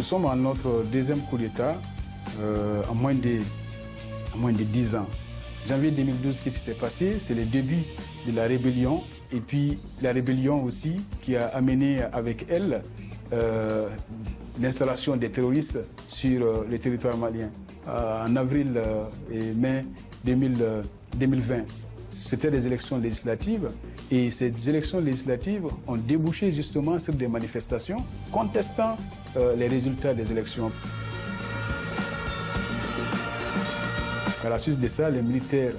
sommes à notre deuxième coup d'État en moins de 10 ans. Janvier 2012, qu'est-ce qui s'est passé? C'est le début de la rébellion et puis la rébellion aussi qui a amené avec elle l'installation des terroristes sur le territoire malien. En avril et mai 2020, c'était des élections législatives et ces élections législatives ont débouché justement sur des manifestations contestant les résultats des élections. À la suite de ça, les militaires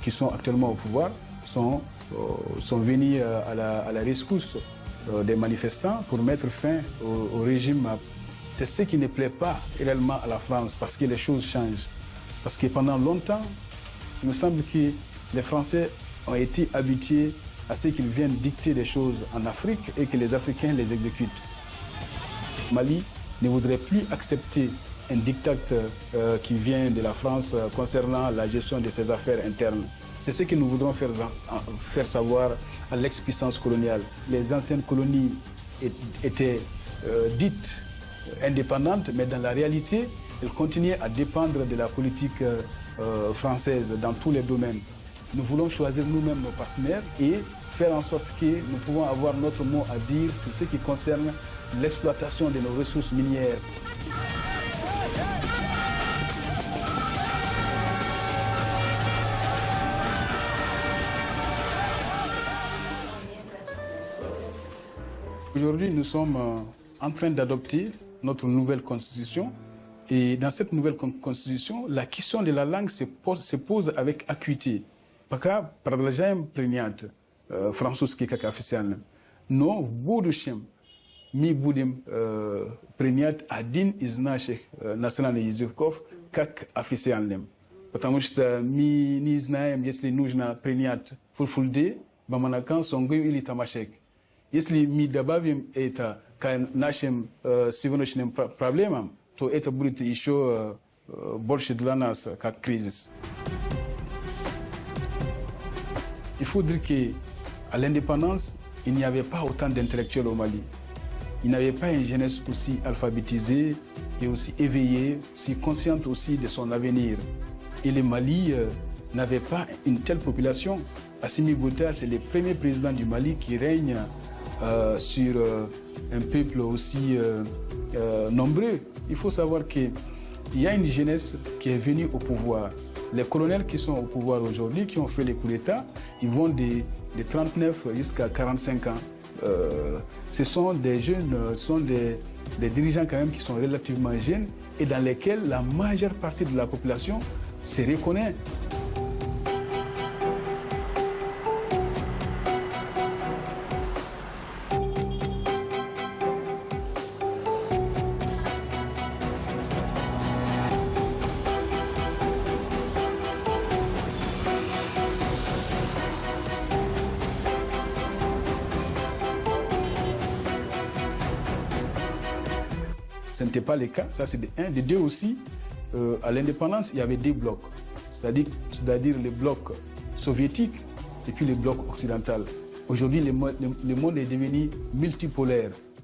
qui sont actuellement au pouvoir sont venus à la rescousse des manifestants pour mettre fin au régime. C'est ce qui ne plaît pas réellement à la France parce que les choses changent. Parce que pendant longtemps, il me semble que les Français ont été habitués à ce qu'ils viennent dicter des choses en Afrique et que les Africains les exécutent. Mali ne voudrait plus accepter un diktat qui vient de la France concernant la gestion de ses affaires internes. C'est ce que nous voudrons faire savoir à l'ex-puissance coloniale. Les anciennes colonies étaient dites indépendantes, mais dans la réalité, elles continuaient à dépendre de la politique française dans tous les domaines. Nous voulons choisir nous-mêmes nos partenaires et faire en sorte que nous pouvons avoir notre mot à dire sur ce qui concerne l'exploitation de nos ressources minières. Aujourd'hui, nous sommes en train d'adopter notre nouvelle constitution. Et dans cette nouvelle constitution, la question de la langue se pose avec acuité. Parce que, par exemple, prégnante, François qui est officiel, non, beaucoup de chiens, mi boudim prégnante, adin iznache national Yizukov, kak officiel. Потому что мы не знаем, если нужно принять фулфулде, баманакан сонгую или тамашек. Если мы добавим это к нашим сегодняшним проблемам, то это будет еще больше для нас как кризис. Il faut dire qu'à l'indépendance, il n'y avait pas autant d'intellectuels au Mali. Il n'y avait pas une jeunesse aussi alphabétisée et aussi éveillée, aussi consciente aussi de son avenir. Et le Mali n'avait pas une telle population. Assimi Goïta, c'est le premier président du Mali qui règne sur un peuple aussi nombreux. Il faut savoir qu'il y a une jeunesse qui est venue au pouvoir. Les colonels qui sont au pouvoir aujourd'hui, qui ont fait les coups d'État, ils vont de 39 jusqu'à 45 ans. Ce sont des jeunes, ce sont des dirigeants quand même qui sont relativement jeunes et dans lesquels la majeure partie de la population se reconnaît. Ce n'était pas le cas, ça c'est de un. De deux aussi, à l'indépendance, il y avait deux blocs, c'est-à-dire le bloc soviétique et puis le bloc occidental. Aujourd'hui, le monde est devenu multipolaire.